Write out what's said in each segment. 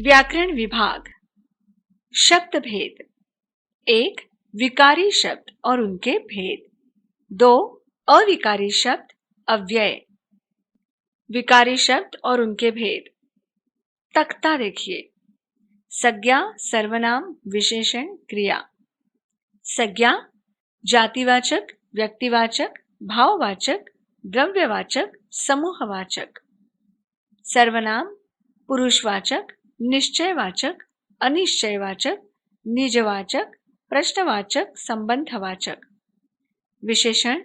व्याकरण विभाग। शब्द भेद। 1. विकारी शब्द और उनके भेद। 2. अविकारी शब्द अव्यय। विकारी शब्द और उनके भेद। तख्ता देखिए। संज्ञा, सर्वनाम, विशेषण, क्रिया। संज्ञा जातिवाचक, व्यक्तिवाचक, भाववाचक, द्रव्यवाचक, समूहवाचक। सर्वनाम पुरुषवाचक, निश्चयवाचक, अनिश्चयवाचक, निजवाचक, प्रश्नवाचक, संबंधवाचक। विशेषण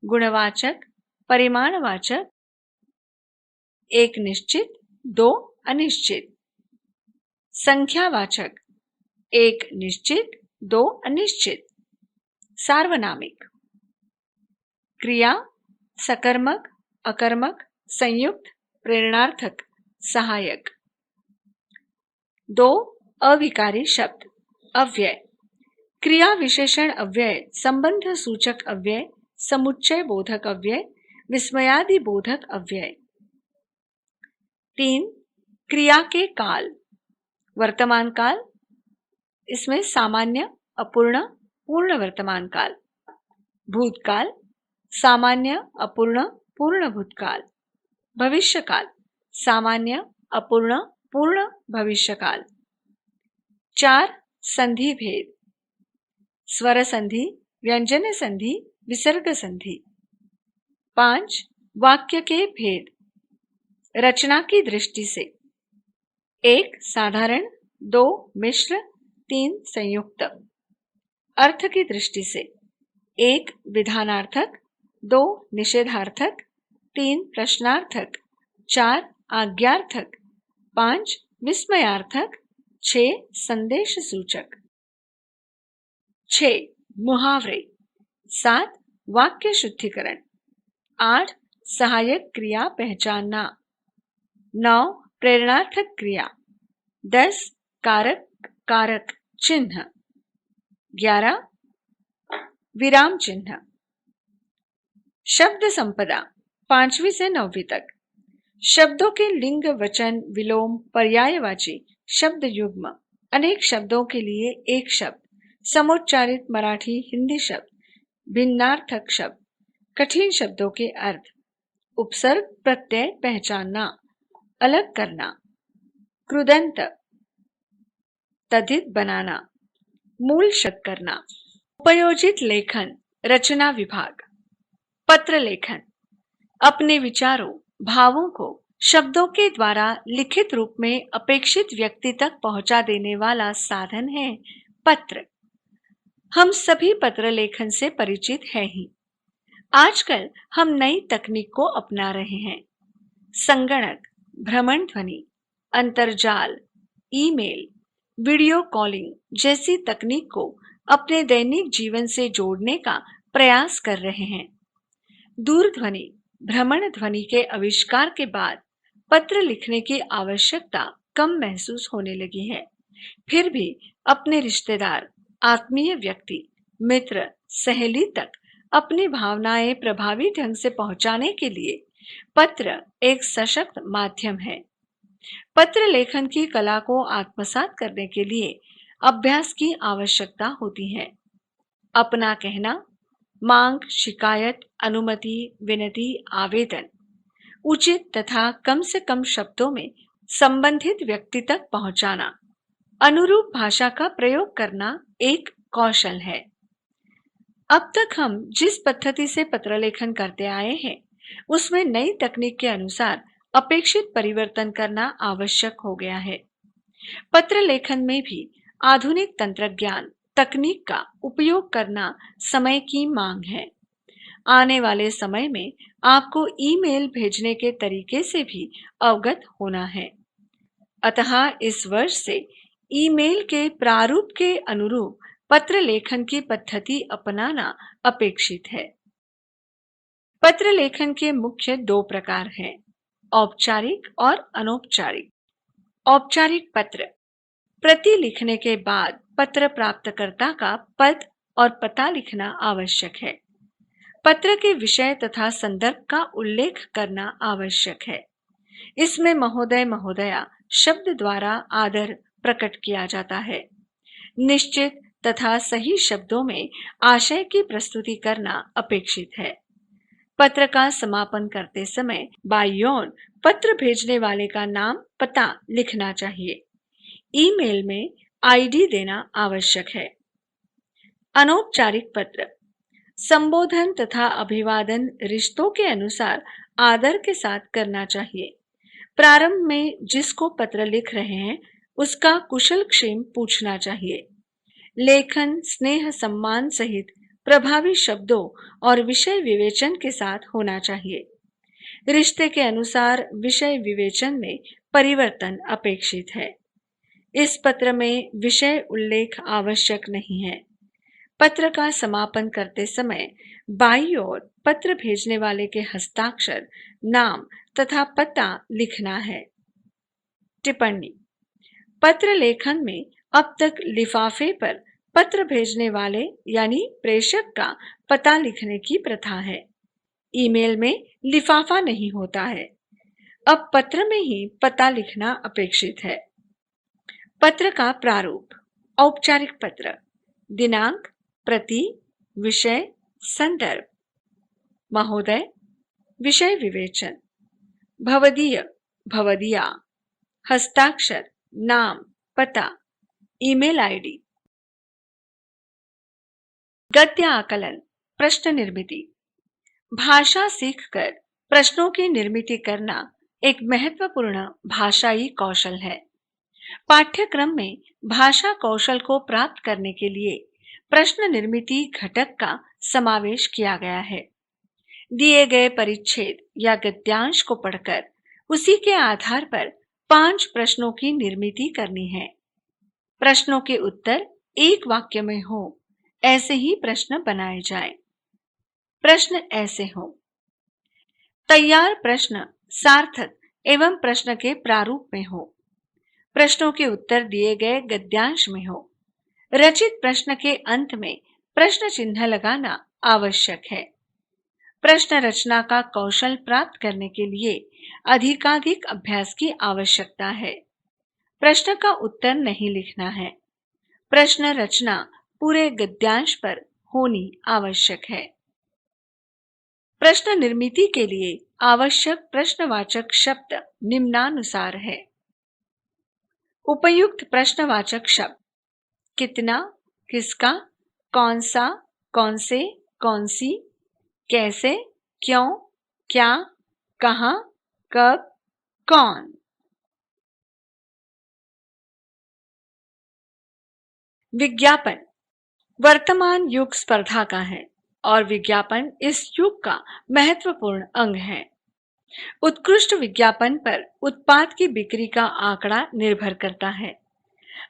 गुणवाचक, परिमाणवाचक, एक निश्चित, दो अनिश्चित। संख्यावाचक, एक निश्चित, दो अनिश्चित। सार्वनामिक। क्रिया सकर्मक, अकर्मक, संयुक्त, प्रेरणार्थक, सहायक। 2. अविकारी शब्द अव्यय। क्रिया विशेषण अव्यय, संबंध सूचक अव्यय, समुच्चय बोधक अव्यय, विस्मयादि बोधक अव्यय। 3. क्रिया के काल। वर्तमान काल, इसमें सामान्य, अपूर्ण, पूर्ण वर्तमान काल। भूतकाल, सामान्य, अपूर्ण, पूर्ण भूतकाल। भविष्यकाल, सामान्य, अपूर्ण, पूर्ण भविष्यकाल। 4. संधि भेद। स्वर संधि, व्यंजन संधि, विसर्ग संधि। 5. वाक्य के भेद। रचना की दृष्टि से। 1. साधारण, 2. मिश्र, 3. संयुक्त। अर्थ की दृष्टि से। 1. विधानार्थक, 2. निषेधार्थक, 3. प्रश्नार्थक, 4. आज्ञार्थक, 5. विस्मयार्थक, 6. संदेश सूचक। 6. मुहावरे। 7. वाक्य शुद्धिकरण। 8. सहायक क्रिया पहचानना। 9. प्रेरणार्थक क्रिया। 10. कारक, कारक, चिन्ह। 11. विराम चिन्ह। शब्द संपदा 5वीं से 9वीं तक। शब्दों के लिंग, वचन, विलोम, पर्यायवाची, शब्द युग्म, अनेक शब्दों के लिए एक शब्द, समोच्चारित मराठी हिंदी शब्द, भिन्नार्थक शब्द, कठिन शब्दों के अर्थ, उपसर्ग प्रत्यय पहचानना, अलग करना, कृदंत, तद्धित बनाना, मूल शब्द करना। उपयोजित लेखन, रचना विभाग। पत्र लेखन अपने विचारों, भावों को शब्दों के द्वारा लिखित रूप में अपेक्षित व्यक्ति तक पहुंचा देने वाला साधन है पत्र। हम सभी पत्र लेखन से परिचित हैं ही। आजकल हम नई तकनीक को अपना रहे हैं। संगणक, भ्रमण ध्वनि, अंतर्जाल, ईमेल, वीडियो कॉलिंग जैसी तकनीक को अपने दैनिक जीवन से जोड़ने का प्रयास कर रहे हैं। दूरध्वनि, भ्रमण ध्वनि के आविष्कार के बाद पत्र लिखने की आवश्यकता कम महसूस होने लगी है। फिर भी अपने रिश्तेदार, आत्मीय व्यक्ति, मित्र, सहेली तक अपनी भावनाएं प्रभावी ढंग से पहुंचाने के लिए पत्र एक सशक्त माध्यम है। पत्र लेखन की कला को आत्मसात करने के लिए अभ्यास की आवश्यकता होती है। अपना कहना, मांग, शिकायत, अनुमति, विनती, आवेदन उचित तथा कम से कम शब्दों में संबंधित व्यक्ति तक पहुंचाना, अनुरूप भाषा का प्रयोग करना एक कौशल है। अब तक हम जिस पद्धति से पत्र लेखन करते आए हैं, उसमें नई तकनीक के अनुसार अपेक्षित परिवर्तन करना आवश्यक हो गया है। पत्र लेखन में भी आधुनिक तंत्रज्ञान, तकनीक का उपयोग करना समय की मांग है। आने वाले समय में आपको ईमेल भेजने के तरीके से भी अवगत होना है। अतः इस वर्ष से ईमेल के प्रारूप के अनुरूप पत्र लेखन की पद्धति अपनाना अपेक्षित है। पत्र लेखन के मुख्य 2 प्रकार हैं, औपचारिक और अनौपचारिक। औपचारिक पत्र प्रति लिखने के बाद पत्र प्राप्तकर्ता का पद और पता लिखना आवश्यक है। पत्र के विषय तथा संदर्भ का उल्लेख करना आवश्यक है। इसमें महोदय, महोदया, शब्द द्वारा आदर प्रकट किया जाता है। निश्चित तथा सही शब्दों में आशय की प्रस्तुति करना अपेक्षित है। पत्र का समापन करते समय बाईं ओर पत्र भेजने वाले का नाम, पता लिखना चाहिए। ईमेल में आईडी देना आवश्यक है। अनौपचारिक पत्र संबोधन तथा अभिवादन रिश्तों के अनुसार आदर के साथ करना चाहिए। प्रारंभ में जिसको पत्र लिख रहे हैं उसका कुशल क्षेम पूछना चाहिए। लेखन स्नेह सम्मान सहित प्रभावी शब्दों और विषय विवेचन के साथ होना चाहिए। रिश्ते के अनुसार विषय विवेचन में परिवर्तन अपेक्षित है। इस पत्र में विषय उल्लेख आवश्यक नहीं है। पत्र का समापन करते समय बाईं ओर पत्र भेजने वाले के हस्ताक्षर, नाम तथा पता लिखना है। टिप्पणी: पत्र लेखन में अब तक लिफाफे पर पत्र भेजने वाले यानी प्रेषक का पता लिखने की प्रथा है। ईमेल में लिफाफा नहीं होता है। अब पत्र में ही पता लिखना अपेक्षित है। पत्र का प्रारूप: औपचारिक पत्र, दिनांक, प्रति, विषय, संदर्भ। महोदय, विषय विवेचन, भवदीय, भवदीया, हस्ताक्षर, नाम, पता, ईमेल आईडी। गद्य आकलन, प्रश्न निर्मिति। भाषा सीखकर प्रश्नों की निर्मिति करना एक महत्वपूर्ण भाषाई कौशल है। पाठ्यक्रम में भाषा कौशल को प्राप्त करने के लिए प्रश्न निर्मिति घटक का समावेश किया गया है। दिए गए परिच्छेद या गद्यांश को पढ़कर उसी के आधार पर 5 प्रश्नों की निर्मिति करनी है। प्रश्नों के उत्तर एक वाक्य में हो, ऐसे ही प्रश्न बनाए जाएं। प्रश्न ऐसे हो: तैयार प्रश्न सार्थक एवं प्रश्न के प्रारूप में हो। प्रश्नों के उत्तर दिए गए गद्यांश में हो। रचित प्रश्न के अंत में प्रश्न चिन्ह लगाना आवश्यक है। प्रश्न रचना का कौशल प्राप्त करने के लिए अधिकाधिक अभ्यास की आवश्यकता है। प्रश्न का उत्तर नहीं लिखना है। प्रश्न रचना पूरे गद्यांश पर होनी आवश्यक है। प्रश्न निर्मिति के लिए आवश्यक प्रश्नवाचक शब्द निम्नानुसार है। उपयुक्त प्रश्नवाचक शब्द: कितना, किसका, कौन सा, कौन से, कौन सी, कैसे, क्यों, क्या, कहां, कब, कौन। विज्ञापन वर्तमान युग स्पर्धा का है और विज्ञापन इस युग का महत्वपूर्ण अंग है। उत्कृष्ट विज्ञापन पर उत्पाद की बिक्री का आंकड़ा निर्भर करता है।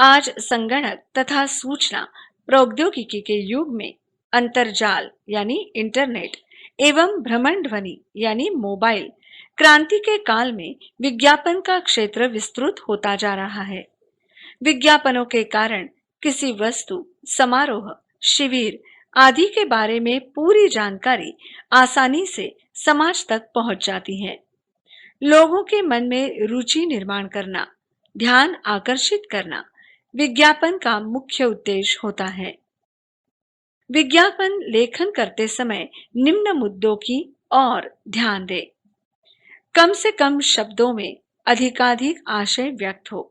आज संगणक तथा सूचना प्रौद्योगिकी के युग में अंतर्जाल यानी इंटरनेट एवं भ्रमण ध्वनि यानी मोबाइल क्रांति के काल में विज्ञापन का क्षेत्र विस्तृत होता जा रहा है। विज्ञापनों के कारण किसी वस्तु, समारोह, शिविर आदि के बारे में पूरी जानकारी आसानी से समाज तक पहुंच जाती है। लोगों के मन में रुचि निर्माण करना, ध्यान आकर्षित करना विज्ञापन का मुख्य उद्देश्य होता है। विज्ञापन लेखन करते समय निम्न मुद्दों की ओर ध्यान दें। कम से कम शब्दों में अधिकाधिक आशय व्यक्त हो।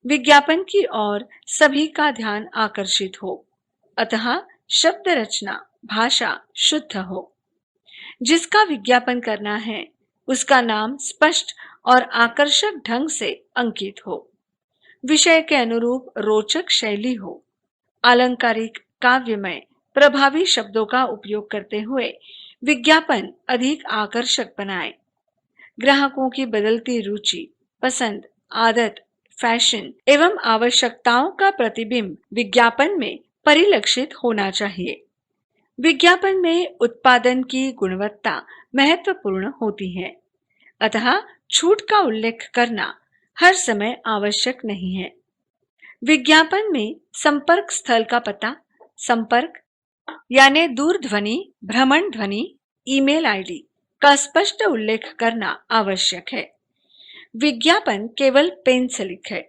विज्ञापन की ओर सभी का ध्यान आकर्षित हो। अतः शब्द रचना, भाषा शुद्ध हो। जिसका विज्ञापन करना है उसका नाम स्पष्ट और आकर्षक ढंग से अंकित हो। विषय के अनुरूप रोचक शैली हो। अलंकारिक, काव्यमय, प्रभावी शब्दों का उपयोग करते हुए विज्ञापन अधिक आकर्षक बनाए। ग्राहकों की बदलती रुचि, पसंद, आदत, फैशन एवं आवश्यकताओं का प्रतिबिंब विज्ञापन में परिलक्षित होना चाहिए। विज्ञापन में उत्पादन की गुणवत्ता महत्वपूर्ण होती है, अतः छूट का उल्लेख करना हर समय आवश्यक नहीं है। विज्ञापन में संपर्क स्थल का पता, संपर्क यानी दूरध्वनि, भ्रमण ध्वनि, ईमेल आईडी का स्पष्ट उल्लेख करना आवश्यक है। विज्ञापन केवल पेन से लिखे।